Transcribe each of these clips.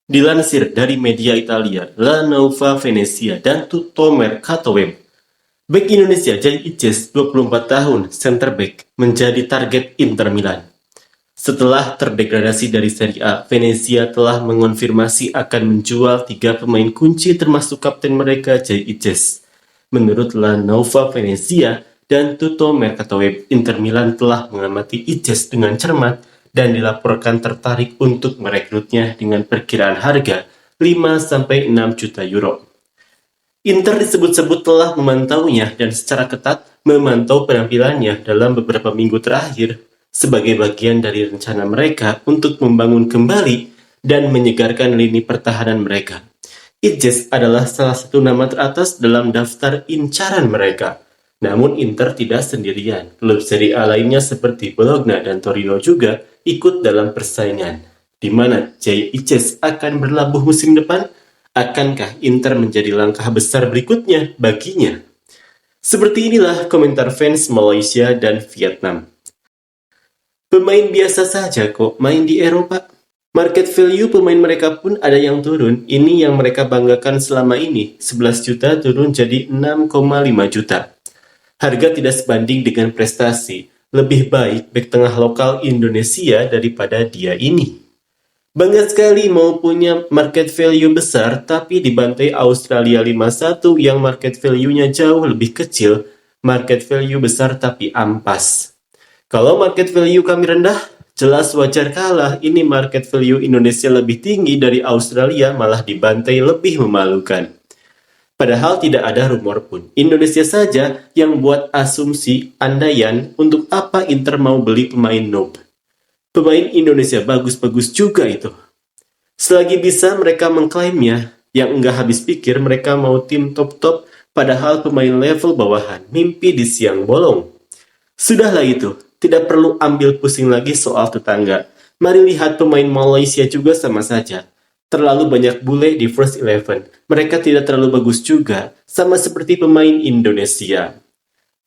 Dilansir dari media Italia, La Nuova Venezia dan Tutto Mercato Web, bek Indonesia Jay Ijes, 24 tahun, center back, menjadi target Inter Milan. Setelah terdegradasi dari Serie A, Venezia telah mengonfirmasi akan menjual 3 pemain kunci termasuk kapten mereka Jay Ijes. Menurut La Nuova Venezia dan Tutto Mercato Web, Inter Milan telah mengamati Ijes dengan cermat dan dilaporkan tertarik untuk merekrutnya dengan perkiraan harga 5-6 juta euro. Inter disebut-sebut telah memantaunya dan secara ketat memantau penampilannya dalam beberapa minggu terakhir sebagai bagian dari rencana mereka untuk membangun kembali dan menyegarkan lini pertahanan mereka. Ijes adalah salah satu nama teratas dalam daftar incaran mereka. Namun Inter tidak sendirian. Klub Serie A lainnya seperti Bologna dan Torino juga ikut dalam persaingan. Di mana Jay Ijes akan berlabuh musim depan? Akankah Inter menjadi langkah besar berikutnya baginya? Seperti inilah komentar fans Malaysia dan Vietnam. Pemain biasa saja kok main di Eropa. Market value pemain mereka pun ada yang turun. Ini yang mereka banggakan selama ini. 11 juta turun jadi 6,5 juta. Harga tidak sebanding dengan prestasi. Lebih baik bek tengah lokal Indonesia daripada dia ini. Bangga sekali mau punya market value besar, tapi dibantai Australia 5-1 yang market value-nya jauh lebih kecil. Market value besar tapi ampas. Kalau market value kami rendah, jelas wajar kalah. Ini market value Indonesia lebih tinggi dari Australia, malah dibantai lebih memalukan. Padahal tidak ada rumor pun. Indonesia saja yang buat asumsi andaian untuk apa Inter mau beli pemain noob. Pemain Indonesia bagus-bagus juga itu. Selagi bisa mereka mengklaimnya, yang enggak habis pikir mereka mau tim top-top padahal pemain level bawahan. Mimpi di siang bolong. Sudahlah itu, tidak perlu ambil pusing lagi soal tetangga. Mari lihat pemain Malaysia juga sama saja. Terlalu banyak bule di first 11. Mereka tidak terlalu bagus juga, sama seperti pemain Indonesia.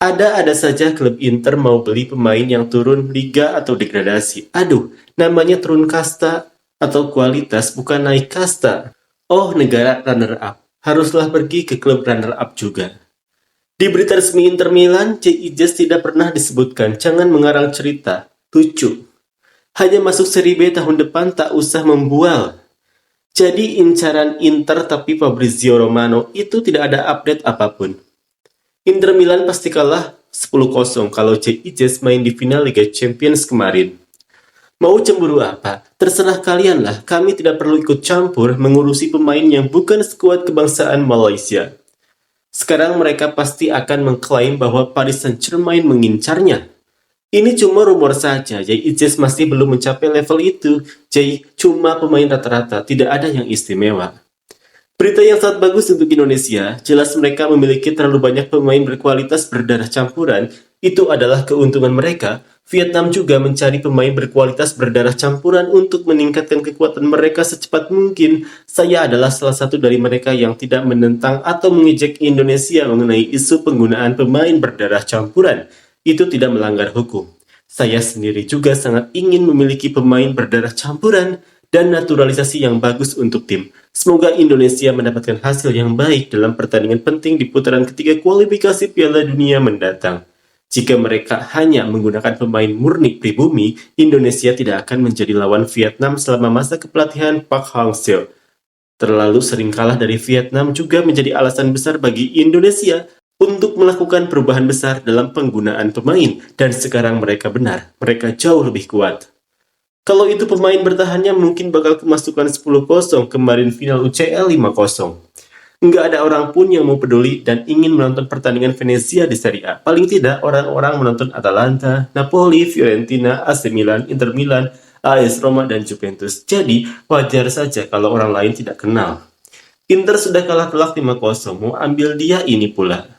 Ada saja klub Inter mau beli pemain yang turun liga atau degradasi. Aduh, namanya turun kasta atau kualitas, bukan naik kasta. Oh, negara runner-up. Haruslah pergi ke klub runner-up juga. Di berita resmi Inter Milan, Jay Ijes tidak pernah disebutkan. Jangan mengarang cerita. Lucu. Hanya masuk Serie B tahun depan tak usah membual. Jadi incaran Inter tapi Fabrizio Romano itu tidak ada update apapun. Inter Milan pasti kalah 10-0 kalau Jay Ijes main di final Liga Champions kemarin. Mau cemburu apa? Terserah kalian lah, kami tidak perlu ikut campur mengurusi pemain yang bukan skuad kebangsaan Malaysia. Sekarang mereka pasti akan mengklaim bahwa Paris Saint-Germain mengincarnya. Ini cuma rumor saja, Jay Ijes masih belum mencapai level itu. Jay cuma pemain rata-rata, tidak ada yang istimewa. Berita yang sangat bagus untuk Indonesia, jelas mereka memiliki terlalu banyak pemain berkualitas berdarah campuran. Itu adalah keuntungan mereka. Vietnam juga mencari pemain berkualitas berdarah campuran untuk meningkatkan kekuatan mereka secepat mungkin. Saya adalah salah satu dari mereka yang tidak menentang atau mengejek Indonesia mengenai isu penggunaan pemain berdarah campuran. Itu tidak melanggar hukum. Saya sendiri juga sangat ingin memiliki pemain berdarah campuran dan naturalisasi yang bagus untuk tim. Semoga Indonesia mendapatkan hasil yang baik dalam pertandingan penting di putaran ketiga kualifikasi Piala Dunia mendatang. Jika mereka hanya menggunakan pemain murni pribumi, Indonesia tidak akan menjadi lawan Vietnam selama masa kepelatihan Park Hang-seo. Terlalu sering kalah dari Vietnam juga menjadi alasan besar bagi Indonesia untuk melakukan perubahan besar dalam penggunaan pemain, dan sekarang mereka benar, mereka jauh lebih kuat. Kalau itu pemain bertahannya mungkin bakal kemasukan 10-0 kemarin final UCL 5-0. Nggak ada orang pun yang mau peduli dan ingin menonton pertandingan Venezia di Serie A. Paling tidak orang-orang menonton Atalanta, Napoli, Fiorentina, AC Milan, Inter Milan, AS Roma, dan Juventus. Jadi wajar saja kalau orang lain tidak kenal. Inter sudah kalah telak 5-0, mau ambil dia ini pula.